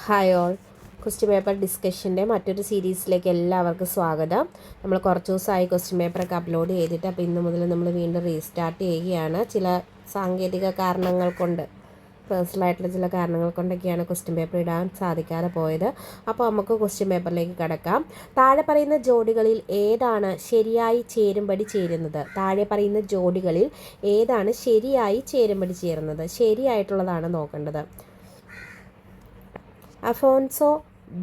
Hi all, question paper ഡിസ്കഷൻ്റെ മറ്റൊരു സീരീസിലേക്ക് എല്ലാവർക്കും സ്വാഗതം. നമ്മൾ കുറച്ച് ദിവസമായി ക്വസ്റ്റ്യൻ പേപ്പറൊക്കെ അപ്ലോഡ് ചെയ്തിട്ട്, അപ്പോൾ ഇന്ന് മുതൽ നമ്മൾ വീണ്ടും റീസ്റ്റാർട്ട് ചെയ്യുകയാണ്. ചില സാങ്കേതിക കാരണങ്ങൾ കൊണ്ട്, പേഴ്സണലായിട്ടുള്ള ചില കാരണങ്ങൾ കൊണ്ടൊക്കെയാണ് ക്വസ്റ്റ്യൻ പേപ്പർ ഇടാൻ സാധിക്കാതെ പോയത്. അപ്പോൾ നമുക്ക് ക്വസ്റ്റ്യൻ പേപ്പറിലേക്ക് കടക്കാം. താഴെ പറയുന്ന ജോഡികളിൽ ഏതാണ് ശരിയായി ചേരുംപടി ചേരുന്നത്? താഴെ പറയുന്ന ജോഡികളിൽ ഏതാണ് ശരിയായി ചേരുംപടി ചേരുന്നത്? ശരിയായിട്ടുള്ളതാണ് നോക്കേണ്ടത്. അഫോൻസോ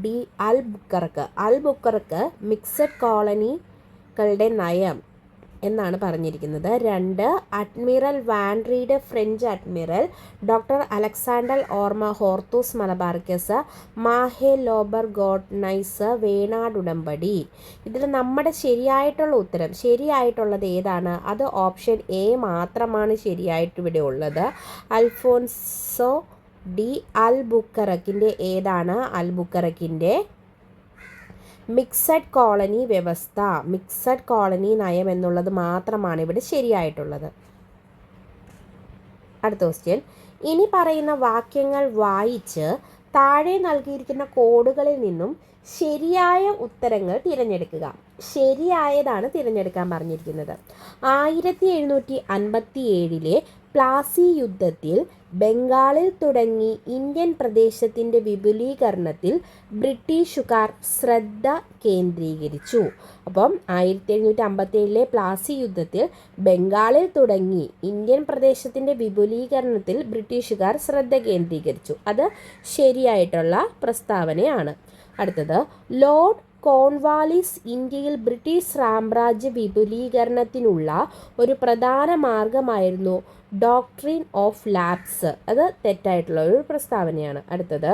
ഡി അൽബുക്കർക്ക് മിക്സഡ് കോളനികളുടെ നയം എന്നാണ് പറഞ്ഞിരിക്കുന്നത്. 2. Admiral van read French admiral doctor Alexander ഓർമ ഹോർത്തൂസ് മലബാർക്കസ് മാഹെ ലോബർ ഗോഡ്നൈസ് വേണാട് ഉടമ്പടി. ഇതിൽ നമ്മുടെ ശരിയായിട്ടുള്ള ഉത്തരം, ശരിയായിട്ടുള്ളത് ഏതാണ്? അത് ഓപ്ഷൻ എ മാത്രമാണ് ശരിയായിട്ട് ഇവിടെ ഉള്ളത്. അൽഫോൻസോ ഡി അൽബുക്കറക്കിൻ്റെ ഏതാണ്? അൽബുക്കറക്കിൻ്റെ മിക്സഡ് കോളനി വ്യവസ്ഥ, മിക്സഡ് കോളനി നയം എന്നുള്ളത് മാത്രമാണ് ഇവിടെ ശരിയായിട്ടുള്ളത്. അടുത്ത ക്വസ്റ്റ്യൻ. ഇനി പറയുന്ന വാക്യങ്ങൾ വായിച്ച് താഴെ നൽകിയിരിക്കുന്ന കോഡുകളിൽ നിന്നും ശരിയായ ഉത്തരങ്ങൾ തിരഞ്ഞെടുക്കുക. ശരിയായതാണ് തിരഞ്ഞെടുക്കാൻ പറഞ്ഞിരിക്കുന്നത്. 1757 പ്ലാസി യുദ്ധത്തിൽ ബംഗാളിൽ തുടങ്ങി ഇന്ത്യൻ പ്രദേശത്തിൻ്റെ വിപുലീകരണത്തിൽ ബ്രിട്ടീഷുകാർ ശ്രദ്ധ കേന്ദ്രീകരിച്ചു. അപ്പം 1757 പ്ലാസി യുദ്ധത്തിൽ ബംഗാളിൽ തുടങ്ങി ഇന്ത്യൻ പ്രദേശത്തിൻ്റെ വിപുലീകരണത്തിൽ ബ്രിട്ടീഷുകാർ ശ്രദ്ധ കേന്ദ്രീകരിച്ചു. അത് ശരിയായിട്ടുള്ള പ്രസ്താവനയാണ്. അടുത്തത്, ലോർഡ് കോൺവാലിസ് ഇന്ത്യയിൽ ബ്രിട്ടീഷ് സാമ്രാജ്യ വിപുലീകരണത്തിനുള്ള ഒരു പ്രധാന മാർഗമായിരുന്നു ഡോക്ട്രിൻ ഓഫ് ലാപ്സ്. അത് തെറ്റായിട്ടുള്ള ഒരു പ്രസ്താവനയാണ്. അടുത്തത്,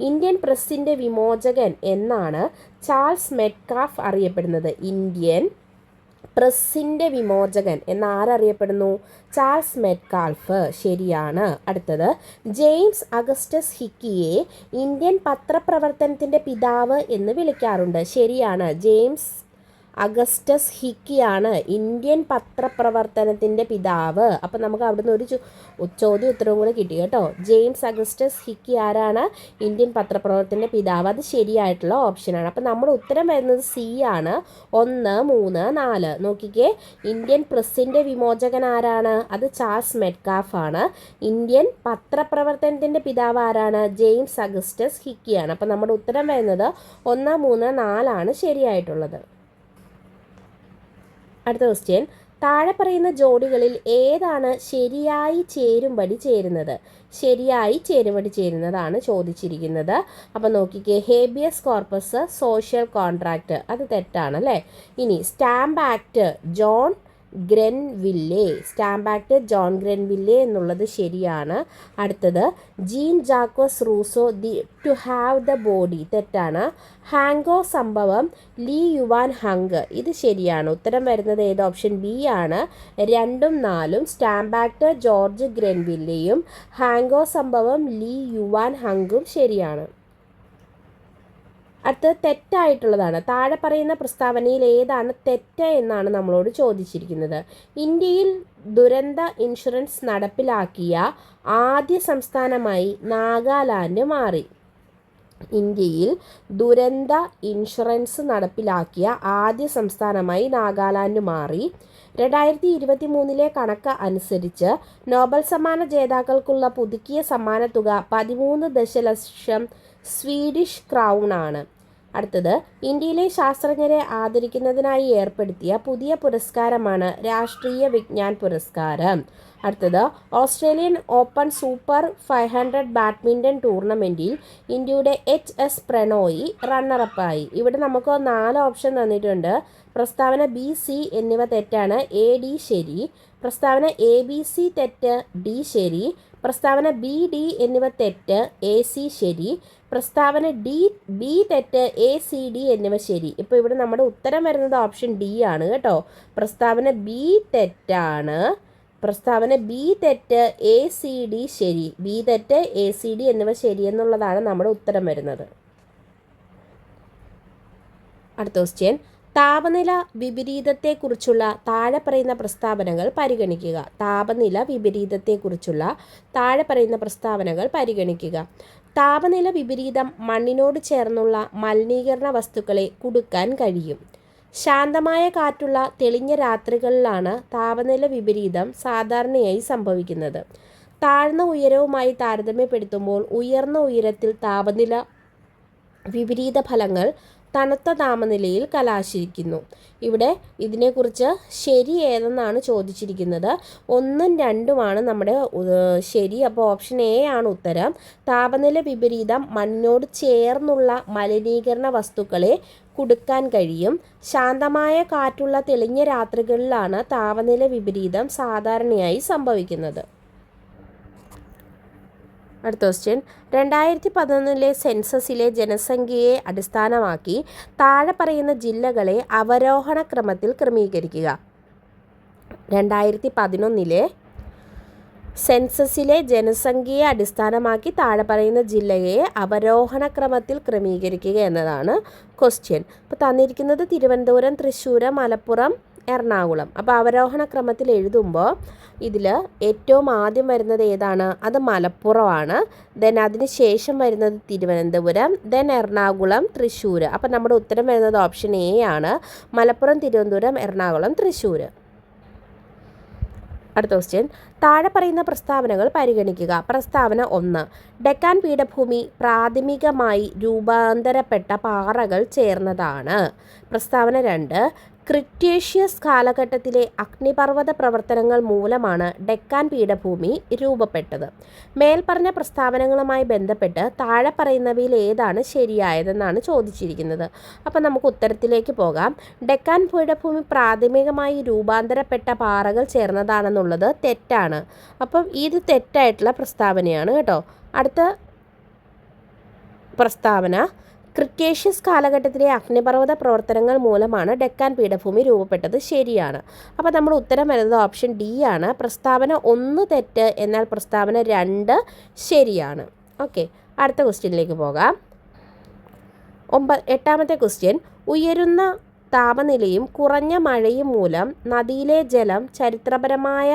ഇന്ത്യൻ പ്രസ്സിൻ്റെ വിമോചകൻ എന്നാണ് ചാൾസ് മെറ്റ്കാഫ് അറിയപ്പെടുന്നത്. ഇന്ത്യൻ പ്രസ്സിൻ്റെ വിമോചകൻ എന്നാരറിയപ്പെടുന്നു? Charles Metcalfe. ശരിയാണ്. അടുത്തത്, ജെയിംസ് അഗസ്റ്റസ് ഹിക്കിയെ ഇന്ത്യൻ പത്രപ്രവർത്തനത്തിൻ്റെ പിതാവ് എന്ന് വിളിക്കാറുണ്ട്. ശരിയാണ്. ജെയിംസ് അഗസ്റ്റസ് ഹിക്കിയാണ് ഇന്ത്യൻ പത്രപ്രവർത്തനത്തിൻ്റെ പിതാവ്. അപ്പം നമുക്ക് അവിടുന്ന് ഒരു ചോദ്യം ഉത്തരവും കൂടെ കിട്ടി കേട്ടോ. ജെയിംസ് അഗസ്റ്റസ് ഹിക്കി ആരാണ്? ഇന്ത്യൻ പത്രപ്രവർത്തനത്തിൻ്റെ പിതാവ്. അത് ശരിയായിട്ടുള്ള ഓപ്ഷനാണ്. അപ്പം നമ്മുടെ ഉത്തരം വരുന്നത് സി ആണ്. 1, 3, 4. നോക്കിക്കേ, ഇന്ത്യൻ പ്രസ്സിൻ്റെ വിമോചകൻ ആരാണ്? അത് ചാൾസ് മെറ്റ്കാഫ് ആണ്. ഇന്ത്യൻ പത്രപ്രവർത്തനത്തിൻ്റെ പിതാവ് ആരാണ്? ജെയിംസ് അഗസ്റ്റസ് ഹിക്കിയാണ്. അപ്പം നമ്മുടെ ഉത്തരം വരുന്നത് 1, 3, 4 ആണ് ശരിയായിട്ടുള്ളത്. അടുത്ത ക്വസ്റ്റ്യൻ. താഴെ പറയുന്ന ജോഡികളിൽ ഏതാണ് ശരിയായി ചേരുംപടി ചേരുന്നത്? ശരിയായി ചേരുംപടി ചേരുന്നതാണ് ചോദിച്ചിരിക്കുന്നത്. അപ്പം നോക്കിക്കേ, ഹേബിയസ് കോർപ്പസ്, സോഷ്യൽ കോൺട്രാക്റ്റ്. അത് തെറ്റാണ് അല്ലേ. ഇനി stamp act John Grenville, stamp act John Grenville എന്നുള്ളത് ശരിയാണ്. അടുത്തത്, Jean Jacques Rousseau to have the body. തെറ്റാണ്. ഹാങ്കോ സംഭവം ലീ യുവാൻ ഹങ്ക്. ഇത് ശരിയാണ്. ഉത്തരം വരുന്നത് ഏത്? ഓപ്ഷൻ ബി ആണ്. 2ഉം 4ഉം സ്റ്റാമ്പ് ആക്ട് ജോർജ് ഗ്രെൻവില്ലെയും ഹാങ്കോ സംഭവം ലീ യുവാൻ ഹങ്കും ശരിയാണ്. അടുത്തത് തെറ്റായിട്ടുള്ളതാണ്. താഴെ പറയുന്ന പ്രസ്താവനയിൽ ഏതാണ് തെറ്റ് എന്നാണ് നമ്മളോട് ചോദിച്ചിരിക്കുന്നത്. ഇന്ത്യയിൽ ദുരന്ത ഇൻഷുറൻസ് നടപ്പിലാക്കിയ ആദ്യ സംസ്ഥാനമായി നാഗാലാൻഡ് മാറി. ഇന്ത്യയിൽ ദുരന്ത ഇൻഷുറൻസ് നടപ്പിലാക്കിയ ആദ്യ സംസ്ഥാനമായി നാഗാലാൻഡ് മാറി. 2023 കണക്ക് അനുസരിച്ച് നോബൽ സമ്മാന ജേതാക്കൾക്കുള്ള പുതുക്കിയ സമ്മാനത്തുക 13 ദശലക്ഷം സ്വീഡിഷ് ക്രൗൺ ആണ്. അടുത്തത്, ഇന്ത്യയിലെ ശാസ്ത്രജ്ഞരെ ആദരിക്കുന്നതിനായി ഏർപ്പെടുത്തിയ പുതിയ പുരസ്കാരമാണ് രാഷ്ട്രീയ വിജ്ഞാൻ പുരസ്കാരം. അടുത്തത്, ഓസ്ട്രേലിയൻ ഓപ്പൺ സൂപ്പർ 500 ബാഡ്മിൻ്റൺ ടൂർണമെൻറ്റിൽ ഇന്ത്യയുടെ HS പ്രണോയി റണ്ണറപ്പായി. ഇവിടെ നമുക്ക് 4 ഓപ്ഷൻ തന്നിട്ടുണ്ട്. പ്രസ്താവന B, C എന്നിവ തെറ്റാണ്. A, D ശരി. പ്രസ്താവന A, B, C തെറ്റ്, D ശരി. പ്രസ്താവന B, D എന്നിവ തെറ്റ്, A, C ശരി. പ്രസ്താവന B തെറ്റ്, A, C, D എന്നിവ ശരി. ഇപ്പോൾ ഇവിടെ നമ്മുടെ ഉത്തരം വരുന്നത് ഓപ്ഷൻ D ആണ് കേട്ടോ. പ്രസ്താവന B തെറ്റാണ്. പ്രസ്താവന B തെറ്റ്, A, C, D ശരി. B തെറ്റ്, A, C, D എന്നിവ ശരി എന്നുള്ളതാണ് നമ്മുടെ ഉത്തരം വരുന്നത്. അടുത്ത ക്വസ്റ്റ്യൻ. താപനില വിപരീതത്തെക്കുറിച്ചുള്ള താഴെ പറയുന്ന പ്രസ്താവനകൾ പരിഗണിക്കുക. താപനില വിപരീതത്തെക്കുറിച്ചുള്ള താഴെ പറയുന്ന പ്രസ്താവനകൾ പരിഗണിക്കുക. താപനില വിപരീതം മണ്ണിനോട് ചേർന്നുള്ള മലിനീകരണ വസ്തുക്കളെ കുടുക്കാൻ കഴിയും. ശാന്തമായ കാറ്റുള്ള തെളിഞ്ഞ രാത്രികളിലാണ് താപനില വിപരീതം സാധാരണയായി സംഭവിക്കുന്നത്. താഴ്ന്ന ഉയരവുമായി താരതമ്യപ്പെടുത്തുമ്പോൾ ഉയർന്ന ഉയരത്തിൽ താപനില വിപരീത ഫലങ്ങൾ തണുത്ത താപനിലയിൽ കലാശിക്കുന്നു. ഇവിടെ ഇതിനെക്കുറിച്ച് ശരി ഏതെന്നാണ് ചോദിച്ചിരിക്കുന്നത്. 1ഉം 2ഉമാണ് നമ്മുടെ ശരി. അപ്പോൾ ഓപ്ഷൻ എ ആണ് ഉത്തരം. താപനില വിപരീതം മണ്ണിനോട് ചേർന്നുള്ള മലിനീകരണ വസ്തുക്കളെ കുടുക്കാൻ കഴിയും. ശാന്തമായ കാറ്റുള്ള തെളിഞ്ഞ രാത്രികളിലാണ് താപനില വിപരീതം സാധാരണയായി സംഭവിക്കുന്നത്. അടുത്ത ക്വസ്റ്റ്യൻ, 2011 സെൻസസിലെ ജനസംഖ്യയെ അടിസ്ഥാനമാക്കി താഴെ പറയുന്ന ജില്ലകളെ അവരോഹണ ക്രമത്തിൽ ക്രമീകരിക്കുക. 2011 സെൻസസിലെ ജനസംഖ്യയെ അടിസ്ഥാനമാക്കി താഴെ പറയുന്ന ജില്ലയെ അവരോഹണ ക്രമത്തിൽ ക്രമീകരിക്കുക എന്നതാണ് ക്വസ്റ്റ്യൻ. ഇപ്പോൾ തന്നിരിക്കുന്നത് തിരുവനന്തപുരം, തൃശ്ശൂർ, മലപ്പുറം, എറണാകുളം. അപ്പോൾ അവരോഹണ ക്രമത്തിൽ എഴുതുമ്പോൾ ഇതിൽ ഏറ്റവും ആദ്യം വരുന്നത് ഏതാണ്? അത് മലപ്പുറമാണ്. ദെൻ അതിന് ശേഷം വരുന്നത് തിരുവനന്തപുരം, ദെൻ എറണാകുളം, തൃശ്ശൂർ. അപ്പോൾ നമ്മുടെ ഉത്തരം വരുന്നത് ഓപ്ഷൻ എ ആണ്. മലപ്പുറം, തിരുവനന്തപുരം, എറണാകുളം, തൃശ്ശൂർ. അടുത്ത ക്വസ്റ്റ്യൻ, താഴെ പറയുന്ന പ്രസ്താവനകൾ പരിഗണിക്കുക. പ്രസ്താവന 1, ഡെക്കാൻ പീഠഭൂമി പ്രാഥമികമായി രൂപാന്തരപ്പെട്ട പാറകൾ ചേർന്നതാണ്. പ്രസ്താവന 2, ക്രിറ്റേഷ്യസ് കാലഘട്ടത്തിലെ അഗ്നിപർവ്വത പ്രവർത്തനങ്ങൾ മൂലമാണ് ഡെക്കാൻ പീഠഭൂമി രൂപപ്പെട്ടത്. മേൽപ്പറഞ്ഞ പ്രസ്താവനകളുമായി ബന്ധപ്പെട്ട് താഴെ പറയുന്നവയിൽ ഏതാണ് ശരിയായതെന്നാണ് ചോദിച്ചിരിക്കുന്നത്. അപ്പോൾ നമുക്ക് ഉത്തരത്തിലേക്ക് പോകാം. ഡെക്കാൻ പീഠഭൂമി പ്രാഥമികമായി രൂപാന്തരപ്പെട്ട പാറകൾ ചേർന്നതാണെന്നുള്ളത് തെറ്റാണ്. അപ്പം ഇത് തെറ്റായിട്ടുള്ള പ്രസ്താവനയാണ് കേട്ടോ. അടുത്ത പ്രസ്താവന, ക്രിറ്റേഷ്യസ് കാലഘട്ടത്തിലെ അഗ്നിപർവ്വത പ്രവർത്തനങ്ങൾ മൂലമാണ് ഡെക്കാൻ പീഠഭൂമി രൂപപ്പെട്ടത്. ശരിയാണ്. അപ്പോൾ നമ്മുടെ ഉത്തരം വരുന്നത് ഓപ്ഷൻ ഡി ആണ്. പ്രസ്താവന 1 തെറ്റ്, എന്നാൽ പ്രസ്താവന 2 ശരിയാണ്. ഓക്കെ, അടുത്ത ക്വസ്റ്റ്യനിലേക്ക് പോകാം. 8ാമത്തെ ക്വസ്റ്റ്യൻ, ഉയരുന്ന താപനിലയും കുറഞ്ഞ മഴയും മൂലം നദിയിലെ ജലം ചരിത്രപരമായ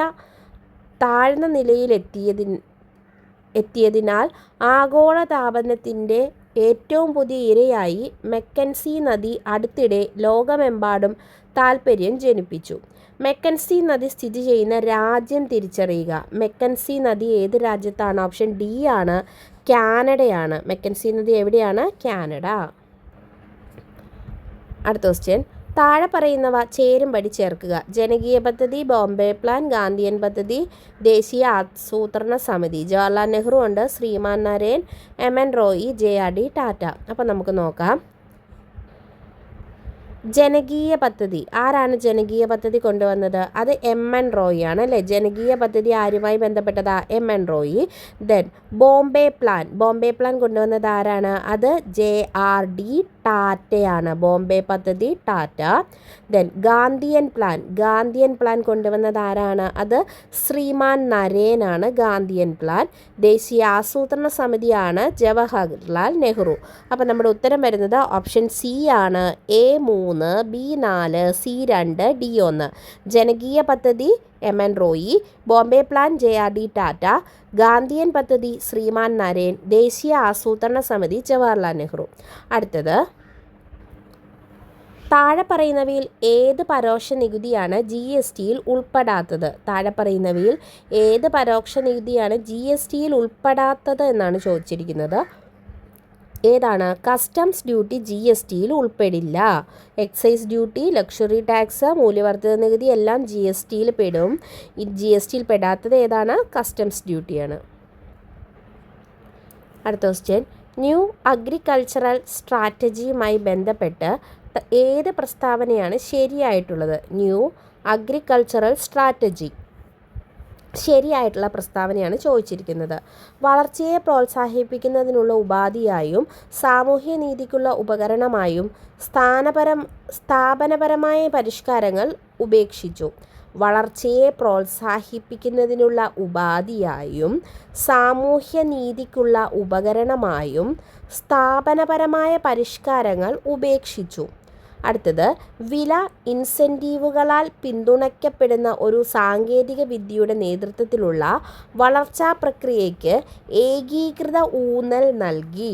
താഴ്ന്ന നിലയിലെത്തിയതിനാൽ ആഗോളതാപനത്തിൻ്റെ ഏറ്റവും പുതിയ ഇരയായി മെക്കൻസി നദി അടുത്തിടെ ലോകമെമ്പാടും താൽപ്പര്യം ജനിപ്പിച്ചു. മെക്കൻസി നദി സ്ഥിതി ചെയ്യുന്ന രാജ്യം തിരിച്ചറിയുക. മെക്കൻസി നദി ഏത് രാജ്യത്താണ്? ഓപ്ഷൻ ഡി ആണ്, കാനഡയാണ്. മെക്കൻസി നദി എവിടെയാണ്? കാനഡ. അടുത്ത ക്വസ്റ്റ്യൻ, താഴെ പറയുന്നവ ചേരുംപടി ചേർക്കുക. ജനകീയ പദ്ധതി, ബോംബെ പ്ലാൻ, ഗാന്ധിയൻ പദ്ധതി, ദേശീയ ആസൂത്രണ സമിതി. ജവഹർലാൽ നെഹ്റു ഉണ്ട്, ശ്രീമാൻ നരേൻ, എം.എൻ. റോയി, JRD ടാറ്റ. അപ്പോൾ നമുക്ക് നോക്കാം. ജനകീയ പദ്ധതി ആരാണ് ജനകീയ പദ്ധതി കൊണ്ടുവന്നത്? അത് M.N. റോയി ആണ് അല്ലേ. ജനകീയ പദ്ധതി ആരുമായി ബന്ധപ്പെട്ടതാ? M.N. Roy. Then Bombay plan കൊണ്ടുവന്നത് ആരാണ്? അത് JRD ടാറ്റയാണ്. ബോംബെ പദ്ധതി ടാറ്റ. ദെൻ ഗാന്ധിയൻ പ്ലാൻ കൊണ്ടുവന്നത് ആരാണ്? അത് ശ്രീമാൻ നരേനാണ്. ഗാന്ധിയൻ പ്ലാൻ. ദേശീയ ആസൂത്രണ സമിതിയാണ് ജവഹർലാൽ നെഹ്റു. അപ്പോൾ നമ്മുടെ ഉത്തരം വരുന്നത് ഓപ്ഷൻ സി ആണ്. A3, B4, C2, D1. ജനകീയ പദ്ധതി M.N. Roy, Bombay plan JRD Tata, Gandhian പദ്ധതി ശ്രീമാൻ നരേൻ, ദേശീയ ആസൂത്രണ സമിതി ജവഹർലാൽ നെഹ്റു. അടുത്തത്, താഴെ പറയുന്നവയിൽ ഏത് പരോക്ഷ നികുതിയാണ് GSTയിൽ ഉൾപ്പെടാത്തത്? താഴെ പറയുന്നവയിൽ ഏത് പരോക്ഷ നികുതിയാണ് GSTയിൽ ഉൾപ്പെടാത്തത് എന്നാണ് ചോദിച്ചിരിക്കുന്നത്. ഏതാണ്? കസ്റ്റംസ് ഡ്യൂട്ടി GSTയിൽ ഉൾപ്പെടില്ല. എക്സൈസ് ഡ്യൂട്ടി, ലക്ഷറി ടാക്സ്, മൂല്യവർദ്ധിത നികുതി എല്ലാം GSTയിൽ പെടും. ഈ GSTയിൽ പെടാത്തത് ഏതാണ്? കസ്റ്റംസ് ഡ്യൂട്ടിയാണ്. അടുത്ത ക്വസ്റ്റ്യൻ, ന്യൂ അഗ്രികൾച്ചറൽ സ്ട്രാറ്റജിയുമായി ബന്ധപ്പെട്ട് ഏത് പ്രസ്താവനയാണ് ശരിയായിട്ടുള്ളത്? ന്യൂ അഗ്രികൾച്ചറൽ സ്ട്രാറ്റജി ശരിയായിട്ടുള്ള പ്രസ്താവനയാണ് ചോദിച്ചിരിക്കുന്നത്. വളർച്ചയെ പ്രോത്സാഹിപ്പിക്കുന്നതിനുള്ള ഉപാധിയായും സാമൂഹ്യ നീതിക്കുള്ള ഉപകരണമായും സ്ഥാപനപരമായ പരിഷ്കാരങ്ങൾ ഉപേക്ഷിച്ചു. വളർച്ചയെ പ്രോത്സാഹിപ്പിക്കുന്നതിനുള്ള ഉപാധിയായും സാമൂഹ്യ നീതിക്കുള്ള ഉപകരണമായും സ്ഥാപനപരമായ പരിഷ്കാരങ്ങൾ ഉപേക്ഷിച്ചു. അടുത്തത് വില ഇൻസെൻറ്റീവുകളാൽ പിന്തുണയ്ക്കപ്പെടുന്ന ഒരു സാങ്കേതിക വിദ്യയുടെ നേതൃത്വത്തിലുള്ള വളർച്ചാ പ്രക്രിയയ്ക്ക് ഏകീകൃത ഊന്നൽ നൽകി.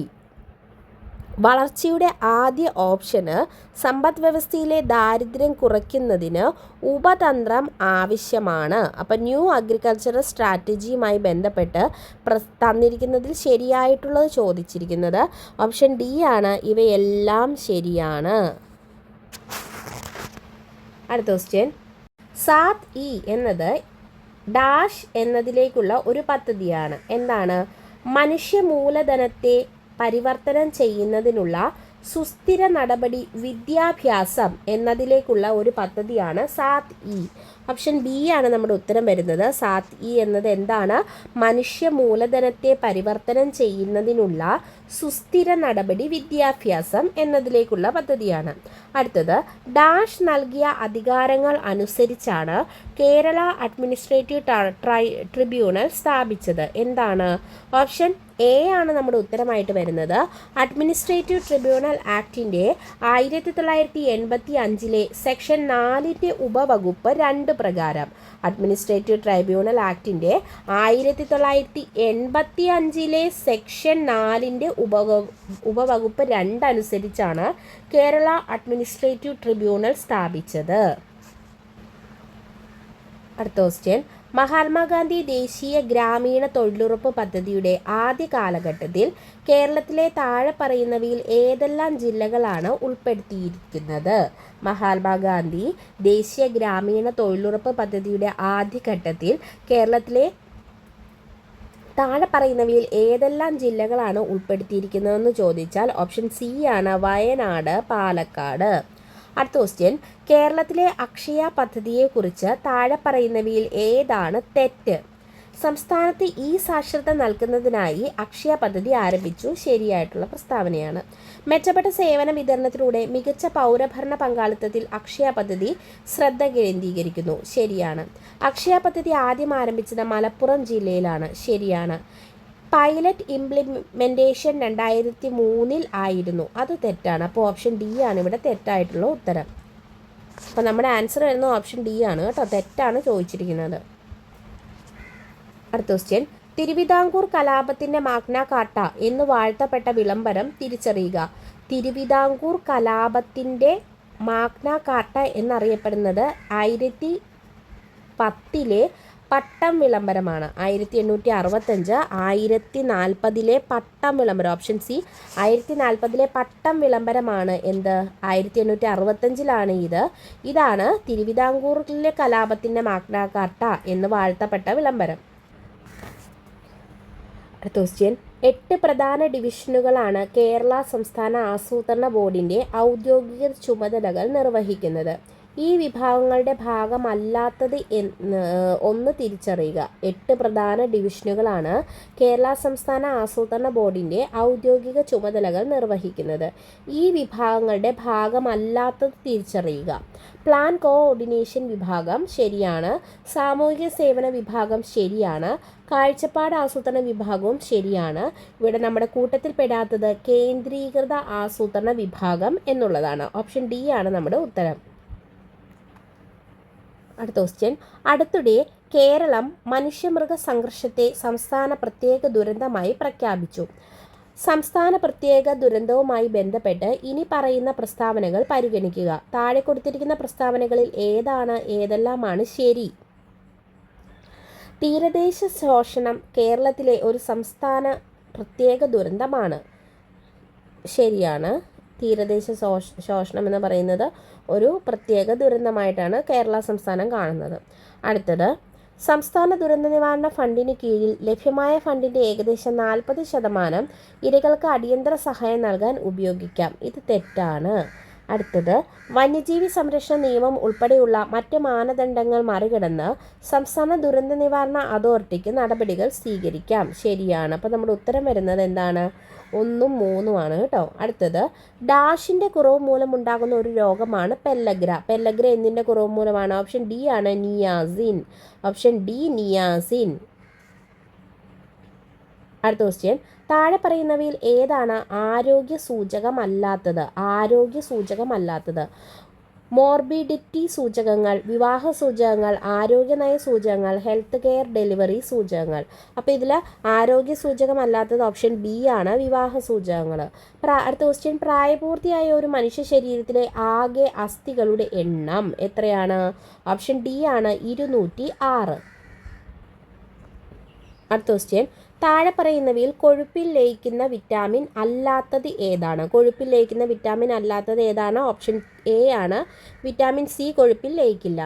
വളർച്ചയുടെ ആദ്യ ഓപ്ഷന് സമ്പദ് വ്യവസ്ഥയിലെ ദാരിദ്ര്യം കുറയ്ക്കുന്നതിന് ഉപതന്ത്രം ആവശ്യമാണ്. അപ്പം ന്യൂ അഗ്രികൾച്ചറൽ സ്ട്രാറ്റജിയുമായി ബന്ധപ്പെട്ട് തന്നിരിക്കുന്നതിൽ ശരിയായിട്ടുള്ളത് ചോദിച്ചിരിക്കുന്നത് ഓപ്ഷൻ ഡി ആണ്. ഇവയെല്ലാം ശരിയാണ്. അടുത്ത ക്വസ്റ്റ്യൻ, സാത് ഇ എന്നത് ഡാഷ് എന്നതിലേക്കുള്ള ഒരു പദ്ധതിയാണ്. എന്താണ്? മനുഷ്യ മൂലധനത്തെ പരിവർത്തനം ചെയ്യുന്നതിനുള്ള സുസ്ഥിര നടപടി വിദ്യാഭ്യാസം എന്നതിലേക്കുള്ള ഒരു പദ്ധതിയാണ് സാത് ഇ. ഓപ്ഷൻ ബി ആണ് നമ്മുടെ ഉത്തരം വരുന്നത്. സാത് ഇ എന്നത് എന്താണ്? മനുഷ്യ മൂലധനത്തെ പരിവർത്തനം ചെയ്യുന്നതിനുള്ള സുസ്ഥിര നടപടി വിദ്യാഭ്യാസം എന്നതിലേക്കുള്ള പദ്ധതിയാണ്. അടുത്തത്, ഡാഷ് നൽകിയ അധികാരങ്ങൾ അനുസരിച്ചാണ് കേരള അഡ്മിനിസ്ട്രേറ്റീവ് ട്രിബ്യൂണൽ സ്ഥാപിച്ചത്. എന്താണ്? ഓപ്ഷൻ എ ആണ് നമ്മുടെ ഉത്തരമായിട്ട് വരുന്നത്. അഡ്മിനിസ്ട്രേറ്റീവ് ട്രിബ്യൂണൽ ആക്ടിൻ്റെ 1985 സെക്ഷൻ 4 ഉപവകുപ്പ് 2 പ്രകാരം അഡ്മിനിസ്ട്രേറ്റീവ് ട്രൈബ്യൂണൽ ആക്ടിൻ്റെ 1985 സെക്ഷൻ 4 ഉപവകുപ്പ് 2 അനുസരിച്ചാണ് കേരള അഡ്മിനിസ്ട്രേറ്റീവ് ട്രിബ്യൂണൽ സ്ഥാപിച്ചത്. അടുത്ത ക്വസ്റ്റ്യൻ, മഹാത്മാഗാന്ധി ദേശീയ ഗ്രാമീണ തൊഴിലുറപ്പ് പദ്ധതിയുടെ ആദ്യ കാലഘട്ടത്തിൽ കേരളത്തിലെ താഴെ പറയുന്നവയിൽ ഏതെല്ലാം ജില്ലകളാണ് ഉൾപ്പെടുത്തിയിരിക്കുന്നത്? മഹാത്മാഗാന്ധി ദേശീയ ഗ്രാമീണ തൊഴിലുറപ്പ് പദ്ധതിയുടെ ആദ്യഘട്ടത്തിൽ കേരളത്തിലെ താഴെ പറയുന്നവയിൽ ഏതെല്ലാം ജില്ലകളാണ് ഉൾപ്പെടുത്തിയിരിക്കുന്നതെന്ന് ചോദിച്ചാൽ ഓപ്ഷൻ സി ആണ്, വയനാട്, പാലക്കാട്. അടുത്ത ക്വസ്റ്റ്യൻ, കേരളത്തിലെ അക്ഷയ പദ്ധതിയെക്കുറിച്ച് താഴെ പറയുന്നവയിൽ ഏതാണ് തെറ്റ്? സംസ്ഥാനത്ത് ഈ സാക്ഷരത നൽകുന്നതിനായി അക്ഷയ പദ്ധതി ആരംഭിച്ചു. ശരിയായിട്ടുള്ള പ്രസ്താവനയാണ്. മെച്ചപ്പെട്ട സേവന വിതരണത്തിലൂടെ മികച്ച പൗരഭരണ പങ്കാളിത്തത്തിൽ അക്ഷയ പദ്ധതി ശ്രദ്ധ കേന്ദ്രീകരിക്കുന്നു. ശരിയാണ്. അക്ഷയ പദ്ധതി ആദ്യം ആരംഭിച്ചത് മലപ്പുറം ജില്ലയിലാണ്. ശരിയാണ്. പൈലറ്റ് ഇംപ്ലിമെൻറ്റേഷൻ 2003 ആയിരുന്നു. അത് തെറ്റാണ്. അപ്പോൾ ഓപ്ഷൻ ഡി ആണ് ഇവിടെ തെറ്റായിട്ടുള്ള ഉത്തരം. അപ്പോൾ നമ്മുടെ ആൻസർ വരുന്നത് ഓപ്ഷൻ ഡി ആണ് കേട്ടോ. തെറ്റാണ് ചോദിച്ചിരിക്കുന്നത്. അടുത്ത ക്വസ്റ്റ്യൻ, തിരുവിതാംകൂർ കലാപത്തിൻ്റെ മാഗ്ന കാർട്ട എന്ന് വാഴ്ത്തപ്പെട്ട വിളംബരം തിരിച്ചറിയുക. തിരുവിതാംകൂർ കലാപത്തിൻ്റെ മാഗ്ന കാർട്ട എന്നറിയപ്പെടുന്നത് 1810 പട്ടം വിളംബരമാണ്. 1865 1040 പട്ടം വിളംബരം. ഓപ്ഷൻ സി 1040 പട്ടം വിളംബരമാണ്. എന്ത്? 1865 ഇതാണ് തിരുവിതാംകൂറിലെ കലാപത്തിൻ്റെ മാഗ്ന കാർട്ട എന്ന് വാഴ്ത്തപ്പെട്ട വിളംബരം. അടുത്ത ക്വസ്റ്റ്യൻ, 8 പ്രധാന ഡിവിഷനുകളാണ് കേരള സംസ്ഥാന ആസൂത്രണ ബോർഡിൻ്റെ ഔദ്യോഗിക ചുമതലകൾ നിർവഹിക്കുന്നത്. ഈ വിഭാഗങ്ങളുടെ ഭാഗമല്ലാത്തത് ഒന്ന് തിരിച്ചറിയുക. 8 പ്രധാന ഡിവിഷനുകളാണ് കേരള സംസ്ഥാന ആസൂത്രണ ബോർഡിൻ്റെ ഔദ്യോഗിക ചുമതലകൾ നിർവഹിക്കുന്നത്. ഈ വിഭാഗങ്ങളുടെ ഭാഗമല്ലാത്തത് തിരിച്ചറിയുക. പ്ലാൻ കോഓർഡിനേഷൻ വിഭാഗം ശരിയാണ്. സാമൂഹിക സേവന വിഭാഗം ശരിയാണ്. കാഴ്ചപ്പാട് ആസൂത്രണ വിഭാഗവും ശരിയാണ്. ഇവിടെ നമ്മുടെ കൂട്ടത്തിൽ പെടാത്തത് കേന്ദ്രീകൃത ആസൂത്രണ വിഭാഗം എന്നുള്ളതാണ്. ഓപ്ഷൻ ഡി ആണ് നമ്മുടെ ഉത്തരം. അടുത്ത ക്വസ്റ്റ്യൻ, അടുത്തിടെ കേരളം മനുഷ്യമൃഗ സംഘർഷത്തെ സംസ്ഥാന പ്രത്യേക ദുരന്തമായി പ്രഖ്യാപിച്ചു. സംസ്ഥാന പ്രത്യേക ദുരന്തവുമായി ബന്ധപ്പെട്ട് ഇനി പറയുന്ന പ്രസ്താവനകൾ പരിഗണിക്കുക. താഴെ കൊടുത്തിരിക്കുന്ന പ്രസ്താവനകളിൽ ഏതെല്ലാമാണ് ശരി? തീരദേശ ശോഷണം കേരളത്തിലെ ഒരു സംസ്ഥാന പ്രത്യേക ദുരന്തമാണ്. ശരിയാണ്. തീരദേശ ശോഷണം എന്ന് പറയുന്നത് ഒരു പ്രത്യേക ദുരന്തമായിട്ടാണ് കേരള സംസ്ഥാനം കാണുന്നത്. അടുത്തത്, സംസ്ഥാന ദുരന്ത നിവാരണ ഫണ്ടിന് കീഴിൽ ലഭ്യമായ ഫണ്ടിൻ്റെ ഏകദേശം 40% ഇരകൾക്ക് അടിയന്തര സഹായം നൽകാൻ ഉപയോഗിക്കാം. ഇത് തെറ്റാണ്. അടുത്തത്, വന്യജീവി സംരക്ഷണ നിയമം ഉൾപ്പെടെയുള്ള മറ്റ് മാനദണ്ഡങ്ങൾ മറികടന്ന് സംസ്ഥാന ദുരന്ത നിവാരണ അതോറിറ്റിക്ക് നടപടികൾ സ്വീകരിക്കാം. ശരിയാണ്. അപ്പോൾ നമ്മുടെ ഉത്തരം വരുന്നത് എന്താണ്? 1ഉം 3ഉം ആണ് കേട്ടോ. അടുത്തത്, ഡാഷിൻ്റെ കുറവ് മൂലമുണ്ടാകുന്ന ഒരു രോഗമാണ് പെല്ലഗ്ര. പെല്ലഗ്ര എന്തിൻ്റെ കുറവ് മൂലമാണ്? ഓപ്ഷൻ ഡി ആണ്, നിയാസിൻ. Option D niacin. അടുത്ത ക്വസ്റ്റ്യൻ, താഴെ പറയുന്നവയിൽ ഏതാണ് ആരോഗ്യ സൂചകമല്ലാത്തത്? മോർബിഡിറ്റി സൂചകങ്ങൾ, വിവാഹ സൂചകങ്ങൾ, ആരോഗ്യനയ സൂചകങ്ങൾ, ഹെൽത്ത് കെയർ ഡെലിവറി സൂചകങ്ങൾ. അപ്പോൾ ഇതിൽ ആരോഗ്യ സൂചകമല്ലാത്തത് ഓപ്ഷൻ ബി ആണ്, വിവാഹ സൂചകങ്ങൾ. അടുത്ത ക്വസ്റ്റ്യൻ, പ്രായപൂർത്തിയായ ഒരു മനുഷ്യ ശരീരത്തിലെ ആകെ അസ്ഥികളുടെ എണ്ണം എത്രയാണ്? ഓപ്ഷൻ ഡി ആണ്, 206. അടുത്ത ക്വസ്റ്റ്യൻ, താഴെ പറയുന്നവയിൽ കൊഴുപ്പിൽ ലയിക്കുന്ന വിറ്റാമിൻ അല്ലാത്തത് ഏതാണ്? ഓപ്ഷൻ എ ആണ്, വിറ്റാമിൻ സി കൊഴുപ്പിൽ ലയിക്കില്ല.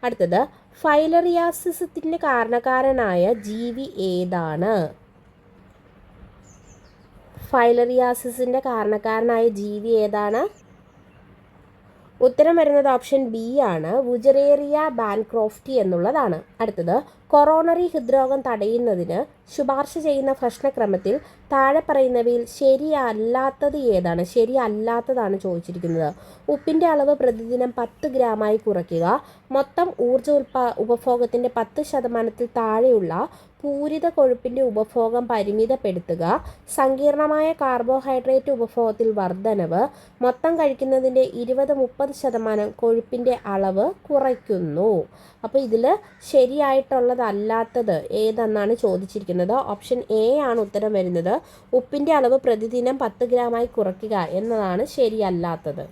അടുത്തത്, ഫൈലറിയാസിസിന് കാരണക്കാരനായ ജീവി ഏതാണ്? ഫൈലറിയാസിസിൻ്റെ കാരണക്കാരനായ ജീവി ഏതാണ്? ഉത്തരം വരുന്നത് ഓപ്ഷൻ ബി ആണ്, വുജറേറിയ ബാൻക്രോഫ്റ്റി എന്നുള്ളതാണ്. അടുത്തത്, കൊറോണറി ഹൃദ്രോഗം തടയുന്നതിന് ശുപാർശ ചെയ്യുന്ന ഭക്ഷണക്രമത്തിൽ താഴെ പറയുന്നവയിൽ ശരിയല്ലാത്തതാണ് ചോദിച്ചിരിക്കുന്നത്. ഉപ്പിൻ്റെ അളവ് പ്രതിദിനം 10 ഗ്രാമായി കുറയ്ക്കുക, മൊത്തം ഊർജ്ജ ഉപഭോഗത്തിൻ്റെ 10% താഴെയുള്ള പൂരിത കൊഴുപ്പിൻ്റെ ഉപഭോഗം പരിമിതപ്പെടുത്തുക, സങ്കീർണമായ കാർബോഹൈഡ്രേറ്റ് ഉപഭോഗത്തിൽ വർധനവ്, മൊത്തം കഴിക്കുന്നതിൻ്റെ 20-30% കൊഴുപ്പിൻ്റെ അളവ് കുറയ്ക്കുന്നു. അപ്പോൾ ഇതിൽ ശരിയായിട്ടുള്ളതല്ലാത്തത് ഏതെന്നാണ് ചോദിച്ചിരിക്കുന്നത്. ഓപ്ഷൻ എ ആണ് ഉത്തരം വരുന്നത്. ഉപ്പിൻ്റെ അളവ് പ്രതിദിനം 10 ഗ്രാമായി കുറയ്ക്കുക എന്നതാണ് ശരിയല്ലാത്തത്.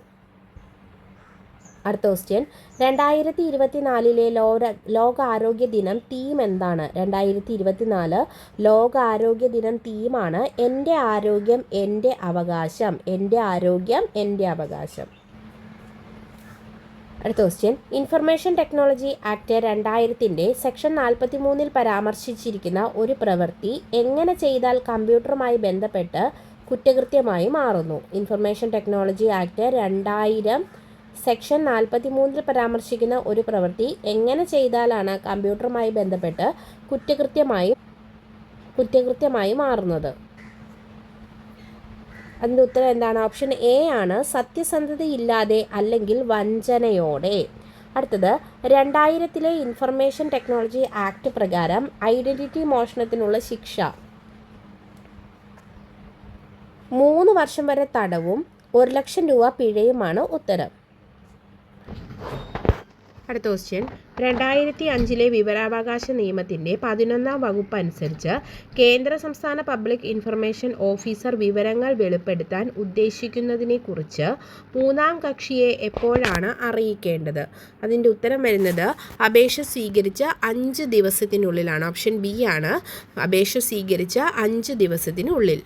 അടുത്ത ക്വസ്റ്റ്യൻ, 2024 ലോകാരോഗ്യ ദിനം തീം എന്താണ്? 2024 ലോകാരോഗ്യ ദിനം തീമാണ് എൻ്റെ ആരോഗ്യം എൻ്റെ അവകാശം. അടുത്ത question, information technology act 2000 section 43 പരാമർശിച്ചിരിക്കുന്ന ഒരു പ്രവൃത്തി എങ്ങനെ ചെയ്താൽ കമ്പ്യൂട്ടറുമായി ബന്ധപ്പെട്ട് കുറ്റകൃത്യമായി മാറുന്നു? ഇൻഫർമേഷൻ ടെക്നോളജി ആക്ട് 2000 സെക്ഷൻ 43 പരാമർശിക്കുന്ന ഒരു പ്രവൃത്തി എങ്ങനെ ചെയ്താലാണ് കമ്പ്യൂട്ടറുമായി ബന്ധപ്പെട്ട് കുറ്റകൃത്യമായി മാറുന്നത്? അതിൻ്റെ ഉത്തരം എന്താണ്? ഓപ്ഷൻ എ ആണ്, സത്യസന്ധതയില്ലാതെ അല്ലെങ്കിൽ വഞ്ചനയോടെ. അടുത്തത്, 2000 ഇൻഫർമേഷൻ ടെക്നോളജി ആക്ട് പ്രകാരം ഐഡൻറ്റിറ്റി മോഷണത്തിനുള്ള ശിക്ഷ 3 വർഷം വരെ തടവും 1 ലക്ഷം രൂപ പിഴയുമാണ് ഉത്തരം. അടുത്ത ക്വസ്റ്റ്യൻ, 2005 വിവരാവകാശ നിയമത്തിൻ്റെ 11ാം വകുപ്പ് അനുസരിച്ച് കേന്ദ്ര സംസ്ഥാന പബ്ലിക് ഇൻഫർമേഷൻ ഓഫീസർ വിവരങ്ങൾ വെളിപ്പെടുത്താൻ ഉദ്ദേശിക്കുന്നതിനെക്കുറിച്ച് 3ാം കക്ഷിയെ എപ്പോഴാണ് അറിയിക്കേണ്ടത്? അതിൻ്റെ ഉത്തരം വരുന്നത് അപേക്ഷ സ്വീകരിച്ച 5 ദിവസത്തിനുള്ളിലാണ്. ഓപ്ഷൻ ബി ആണ്, അപേക്ഷ സ്വീകരിച്ച 5 ദിവസത്തിനുള്ളിൽ.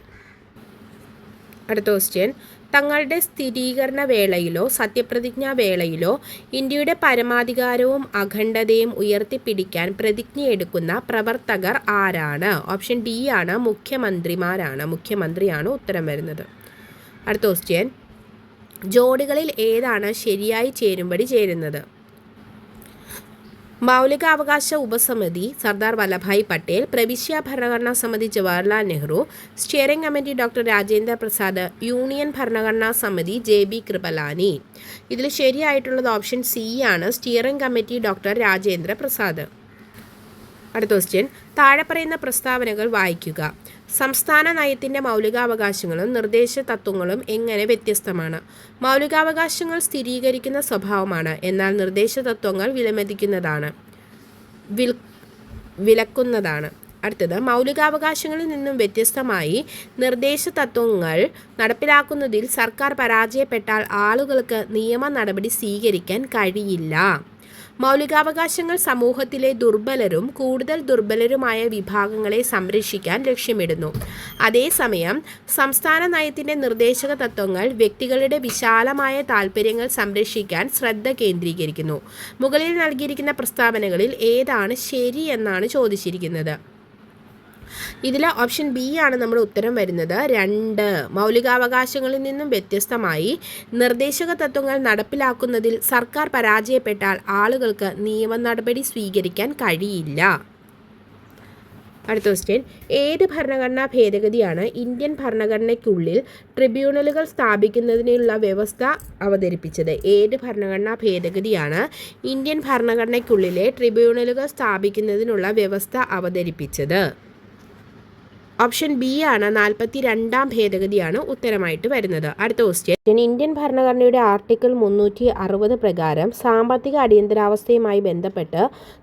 അടുത്ത ക്വസ്റ്റ്യൻ, തങ്ങളുടെ സ്ഥിരീകരണ വേളയിലോ സത്യപ്രതിജ്ഞാ വേളയിലോ ഇന്ത്യയുടെ പരമാധികാരവും അഖണ്ഡതയും ഉയർത്തിപ്പിടിക്കാൻ പ്രതിജ്ഞയെടുക്കുന്ന പ്രവർത്തകർ ആരാണ്? ഓപ്ഷൻ ഡി ആണ്, മുഖ്യമന്ത്രിയാണ് ഉത്തരം വരുന്നത്. അടുത്ത ക്വസ്റ്റ്യൻ, ജോഡികളിൽ ഏതാണ് ശരിയായി ചേരുംപടി ചേരുന്നത്? മൗലികാവകാശ ഉപസമിതി സർദാർ വല്ലഭായ് പട്ടേൽ, പ്രവിശ്യ ഭരണഘടനാ സമിതി Jawaharlal Nehru, steering committee doctor Rajendra Prasad, union ഭരണഘടനാ സമിതി JB കൃപലാനി. ഇതിൽ ശരിയായിട്ടുള്ളത് ഓപ്ഷൻ സി ആണ്, steering committee doctor Rajendra Prasad. അടുത്ത ക്വസ്റ്റ്യൻ, താഴെ പറയുന്ന പ്രസ്താവനകൾ വായിക്കുക. സംസ്ഥാന നയത്തിൻ്റെ മൗലികാവകാശങ്ങളും നിർദ്ദേശ തത്വങ്ങളും എങ്ങനെ വ്യത്യസ്തമാണ്? മൗലികാവകാശങ്ങൾ സ്ഥിരീകരിക്കുന്ന സ്വഭാവമാണ്, എന്നാൽ നിർദ്ദേശ തത്വങ്ങൾ വിലക്കുന്നതാണ്. അടുത്തത്, മൗലികാവകാശങ്ങളിൽ നിന്നും വ്യത്യസ്തമായി നിർദ്ദേശ തത്വങ്ങൾ നടപ്പിലാക്കുന്നതിൽ സർക്കാർ പരാജയപ്പെട്ടാൽ ആളുകൾക്ക് നിയമ നടപടി സ്വീകരിക്കാൻ കഴിയില്ല. മൗലികാവകാശങ്ങൾ സമൂഹത്തിലെ ദുർബലരും കൂടുതൽ ദുർബലരുമായ വിഭാഗങ്ങളെ സംരക്ഷിക്കാൻ ലക്ഷ്യമിടുന്നു. അതേസമയം സംസ്ഥാന നയത്തിൻ്റെ നിർദ്ദേശക തത്വങ്ങൾ വ്യക്തികളുടെ വിശാലമായ താൽപ്പര്യങ്ങൾ സംരക്ഷിക്കാൻ ശ്രദ്ധ കേന്ദ്രീകരിക്കുന്നു. മുകളിൽ നൽകിയിരിക്കുന്ന പ്രസ്താവനകളിൽ ഏതാണ് ശരി എന്നാണ് ചോദിച്ചിരിക്കുന്നത്? ഇതിൽ ഓപ്ഷൻ ബി ആണ് നമ്മുടെ ഉത്തരം വരുന്നത്. 2, മൗലികാവകാശങ്ങളിൽ നിന്നും വ്യത്യസ്തമായി നിർദ്ദേശക തത്വങ്ങൾ നടപ്പിലാക്കുന്നതിൽ സർക്കാർ പരാജയപ്പെട്ടാൽ ആളുകൾക്ക് നിയമ നടപടി സ്വീകരിക്കാൻ കഴിയില്ല. അടുത്ത ക്വസ്റ്റ്യൻ, ഏത് ഭരണഘടനാ ഭേദഗതിയാണ് ഇന്ത്യൻ ഭരണഘടനയ്ക്കുള്ളിൽ ട്രിബ്യൂണലുകൾ സ്ഥാപിക്കുന്നതിനുള്ള വ്യവസ്ഥ അവതരിപ്പിച്ചത്? ഏത് ഭരണഘടനാ ഭേദഗതിയാണ് ഇന്ത്യൻ ഭരണഘടനയ്ക്കുള്ളിലെ ട്രിബ്യൂണലുകൾ സ്ഥാപിക്കുന്നതിനുള്ള വ്യവസ്ഥ അവതരിപ്പിച്ചത്? ഓപ്ഷൻ ബി ആണ് 42-ാം ഭേദഗതിയാണ് ഉത്തരമായിട്ട് വരുന്നത്. അടുത്ത ക്വസ്റ്റ്യൻ, ഇന്ത്യൻ ഭരണഘടനയുടെ ആർട്ടിക്കിൾ 360 പ്രകാരം സാമ്പത്തിക അടിയന്തരാവസ്ഥയുമായി ബന്ധപ്പെട്ട്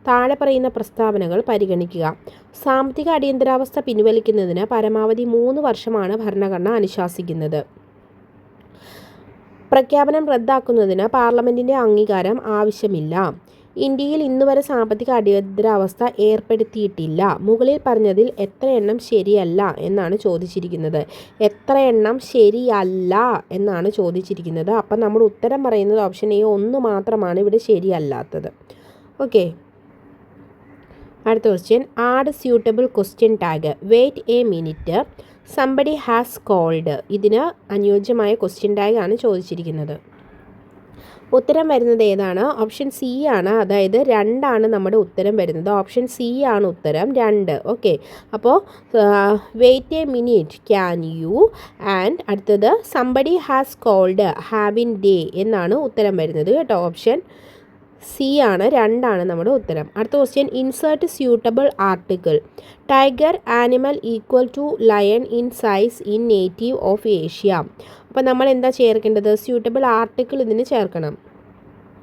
താഴെ പറയുന്ന പ്രസ്താവനകൾ പരിഗണിക്കുക. സാമ്പത്തിക അടിയന്തരാവസ്ഥ പിൻവലിക്കുന്നതിന് പരമാവധി 3 വർഷമാണ് ഭരണഘടന അനുശാസിക്കുന്നത്. പ്രഖ്യാപനം റദ്ദാക്കുന്നതിന് പാർലമെൻറ്റിൻ്റെ അംഗീകാരം ആവശ്യമില്ല. ഇന്ത്യയിൽ ഇന്നുവരെ സാമ്പത്തിക അടിയന്തരാവസ്ഥ ഏർപ്പെടുത്തിയിട്ടില്ല. മുകളിൽ പറഞ്ഞതിൽ എത്ര എണ്ണം ശരിയല്ല എന്നാണ് ചോദിച്ചിരിക്കുന്നത്. എത്ര എണ്ണം ശരിയല്ല എന്നാണ് ചോദിച്ചിരിക്കുന്നത്. അപ്പം നമ്മൾ ഉത്തരം പറയുന്നത് ഓപ്ഷൻ എ 1 മാത്രമാണ് ഇവിടെ ശരിയല്ലാത്തത്. ഓക്കെ, അടുത്ത question, add suitable question tag. Wait a minute, somebody has called. ഇതിന് അനുയോജ്യമായ ക്വസ്റ്റ്യൻ ടാഗ് ആണ് ചോദിച്ചിരിക്കുന്നത്. ഉത്തരം വരുന്നത് ഏതാണ്? ഓപ്ഷൻ സി ആണ്. അതായത് 2 ആണ് നമ്മുടെ ഉത്തരം വരുന്നത്. ഓപ്ഷൻ സി ആണ് ഉത്തരം 2. ഓക്കെ, അപ്പോൾ wait a minute, can you, and അടുത്തത് somebody has called, having day എന്നാണ് ഉത്തരം വരുന്നത് കേട്ടോ. ഓപ്ഷൻ സി ആണ്, 2 ആണ് നമ്മുടെ ഉത്തരം. അടുത്ത question, insert suitable article. Tiger animal equal to lion in size in native of Asia. അപ്പോൾ നമ്മൾ എന്താ ചേർക്കേണ്ടത്? സ്യൂട്ടബിൾ ആർട്ടിക്കിൾ ഇതിന് ചേർക്കണം.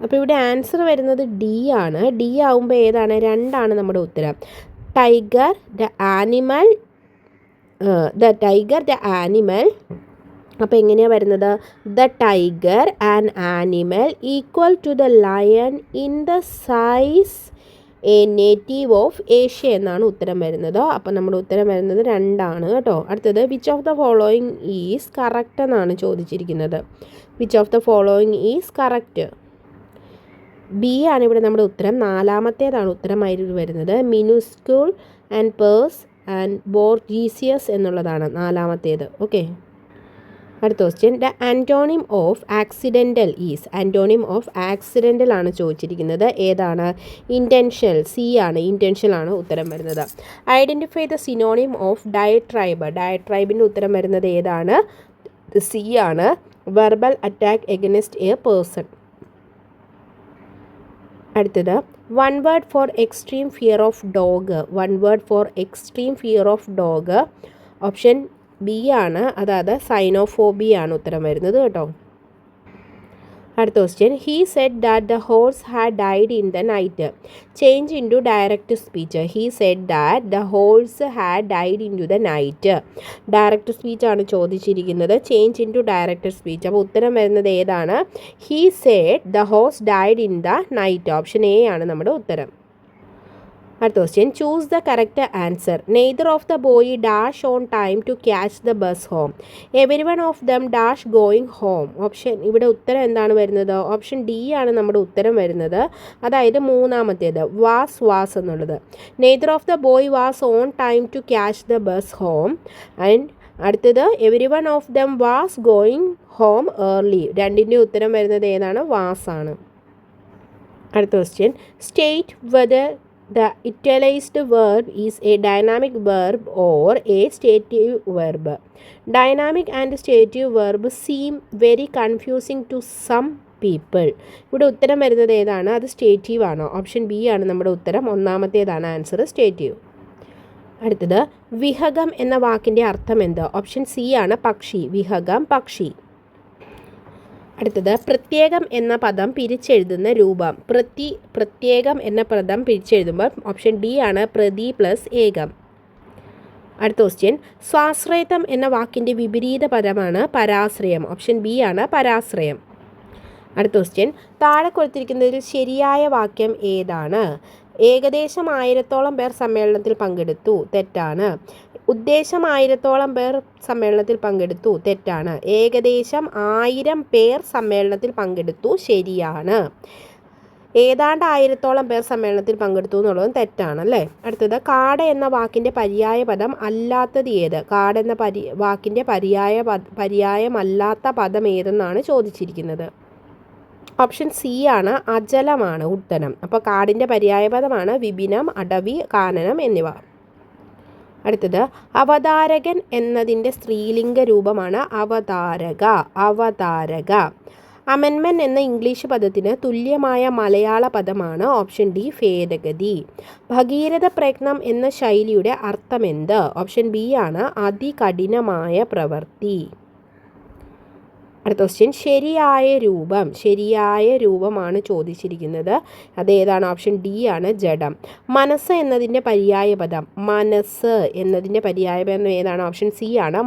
അപ്പോൾ ഇവിടെ ആൻസർ വരുന്നത് ഡി ആണ്. ഡി ആവുമ്പോൾ ഏതാണ്? 2 ആണ് നമ്മുടെ ഉത്തരം. ടൈഗർ ദ ആനിമൽ, അപ്പോൾ എങ്ങനെയാണ് വരുന്നത്? The tiger and animal equal to the lion in the size a native of Asia എന്നാണ് ഉത്തരം വരുന്നത്. അപ്പോൾ നമ്മുടെ ഉത്തരം വരുന്നത് 2 ആണ് കേട്ടോ. അടുത്തത്, which of the following is correct എന്നാണ് ചോദിച്ചിരിക്കുന്നത്. Which of the following is correct? B ആണ് ഇവിടെ നമ്മുടെ ഉത്തരം. 4-ാമത്തേതാണ് ഉത്തരമായിട്ട് വരുന്നത്. മിനുസ്ക്യൂൾ ആൻഡ് പേഴ്സ് ആൻഡ് ബോർജീസിയസ് എന്നുള്ളതാണ് 4-ാമത്തേത്. ഓക്കെ, അടുത്ത question, the antonym of accidental is. Antonym of accidental ആണ് ചോദിച്ചിരിക്കുന്നത്. ഏതാണ്? ഇൻറ്റൻഷണൽ. സി ആണ്, ഇൻറ്റൻഷണൽ ആണ് ഉത്തരം വരുന്നത്. Identify the synonym of diatribe. ഡയട്രൈബിൻ്റെ ഉത്തരം വരുന്നത് ഏതാണ്? സി ആണ്, verbal attack against a person. അടുത്തത്, 1 word for extreme fear of dog. 1 word for extreme fear of dog. Option B ആണ്, അതായത് സൈനോഫോബിയ ആണ് ഉത്തരം വരുന്നത് കേട്ടോ. അടുത്ത question, he said that the horse had died in the night. Change in to direct speech. He said that the horse had died in to the night. Direct speech ആണ് ചോദിച്ചിരിക്കുന്നത്. Change in to direct speech. അപ്പോൾ ഉത്തരം വരുന്നത് ഏതാണ്? He said the horse died in the night. Option A ആണ് നമ്മുടെ ഉത്തരം. അടുത്ത question, choose the correct answer. Neither of the boy dash on time to catch the bus home. Every one of them dash going home. Option ഇവിടെ ഉത്തരം എന്താണ് വരുന്നത്? Option D ആണ് നമ്മുടെ ഉത്തരം വരുന്നത്. അതായത് 3-ാമത്തേത്, വാസ് എന്നുള്ളത്. Neither of the boy was on time to catch the bus home. And അടുത്തത്, every one of them was going home early. 2ൻ്റെ ഉത്തരം വരുന്നത് ഏതാണ്? വാസ് ആണ്. അടുത്ത question, state whether the italicized verb is a dynamic verb or a stative verb. Dynamic and stative verb seem very confusing to some people. ഇവിടെ ഉത്തരം വരുന്നത് ഏതാണ്? അത് സ്റ്റേറ്റീവ് ആണോ? ഓപ്ഷൻ ബി ആണ് നമ്മുടെ ഉത്തരം. 1-ാമത്തേതാണ് ആൻസർ, സ്റ്റേറ്റീവ്. അടുത്തത്, വിഹഗം എന്ന വാക്കിൻ്റെ അർത്ഥം എന്ത്? ഓപ്ഷൻ സി ആണ്, പക്ഷി. വിഹഗം, പക്ഷി. അടുത്തത്, പ്രത്യേകം എന്ന പദം പിരിച്ചെഴുതുന്ന രൂപം. പ്രത്യേകം എന്ന പദം പിരിച്ചെഴുതുമ്പോൾ ഓപ്ഷൻ ഡി ആണ്, പ്രതി പ്ലസ് ഏകം. അടുത്ത ക്വസ്റ്റ്യൻ, സ്വാശ്രയത്വം എന്ന വാക്കിൻ്റെ വിപരീത പദമാണ് പരാശ്രയം. ഓപ്ഷൻ ബി ആണ്, പരാശ്രയം. അടുത്ത ക്വസ്റ്റ്യൻ, താഴെ കൊടുത്തിരിക്കുന്നതിൽ ശരിയായ വാക്യം ഏതാണ്? ഏകദേശം 1000-ഓളം പേർ സമ്മേളനത്തിൽ പങ്കെടുത്തു. തെറ്റാണ്. ഉദ്ദേശം 1000-ഓളം പേർ സമ്മേളനത്തിൽ പങ്കെടുത്തു. തെറ്റാണ്. ഏകദേശം 1000 പേർ സമ്മേളനത്തിൽ പങ്കെടുത്തു. ശരിയാണ്. ഏതാണ്ട് 1000-ഓളം പേർ സമ്മേളനത്തിൽ പങ്കെടുത്തു എന്നുള്ളതും തെറ്റാണ് അല്ലേ. അടുത്തത്, കാട എന്ന വാക്കിൻ്റെ പര്യായ പദം അല്ലാത്തത് ഏത്? കാട എന്ന വാക്കിൻ്റെ പര്യായമല്ലാത്ത പദം ഏതെന്നാണ് ചോദിച്ചിരിക്കുന്നത്. ഓപ്ഷൻ സി ആണ്, അജലമാണ് ഉത്തരം. അപ്പോൾ കാടിൻ്റെ പര്യായപദമാണ് വിപിനം, അടവി, കാനനം എന്നിവ. അടുത്തത്, അവതാരകൻ എന്നതിൻ്റെ സ്ത്രീലിംഗ രൂപമാണ് അവതാരക. അമെൻമെൻറ്റ് എന്ന ഇംഗ്ലീഷ് പദത്തിന് തുല്യമായ മലയാള പദമാണ് ഓപ്ഷൻ ഡി ഭേദഗതി. ഭഗീരഥ പ്രയത്നം എന്ന ശൈലിയുടെ അർത്ഥമെന്ത്? ഓപ്ഷൻ ബി ആണ് അതികഠിനമായ പ്രവൃത്തി. അടുത്ത ക്വസ്റ്റ്യൻ, ശരിയായ രൂപമാണ് ചോദിച്ചിരിക്കുന്നത്. അതേതാണ്? ഓപ്ഷൻ ഡി ആണ് ജഡം. മനസ്സ് എന്നതിൻ്റെ പര്യായപദം ഏതാണ്? ഓപ്ഷൻ സി ആണ്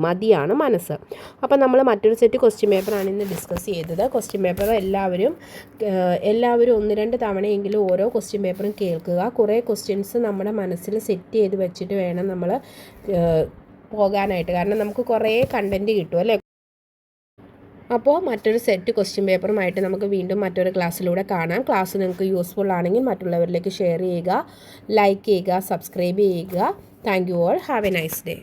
മതിയാണ് മനസ്സ്. അപ്പോൾ നമ്മൾ മറ്റൊരു സെറ്റ് ക്വസ്റ്റ്യൻ പേപ്പറാണ് ഇന്ന് ഡിസ്കസ് ചെയ്തത്. ക്വസ്റ്റ്യൻ പേപ്പർ എല്ലാവരും 1-2 തവണയെങ്കിലും ഓരോ ക്വസ്റ്റ്യൻ പേപ്പറും കേൾക്കുക. കുറേ ക്വസ്റ്റ്യൻസ് നമ്മുടെ മനസ്സിൽ സെറ്റ് ചെയ്ത് വെച്ചിട്ട് വേണം നമ്മൾ പോകാനായിട്ട്. കാരണം നമുക്ക് കുറേ കണ്ടൻറ്റ് കിട്ടും അല്ലേ. അപ്പോൾ മറ്റൊരു സെറ്റ് ക്വസ്റ്റ്യൻ പേപ്പറുമായിട്ട് നമുക്ക് വീണ്ടും മറ്റൊരു ക്ലാസ്സിലൂടെ കാണാം. ക്ലാസ് നിങ്ങൾക്ക് യൂസ്ഫുൾ ആണെങ്കിൽ മറ്റുള്ളവരിലേക്ക് ഷെയർ ചെയ്യുക, ലൈക്ക് ചെയ്യുക, സബ്സ്ക്രൈബ് ചെയ്യുക. Thank you all. Have A nice day.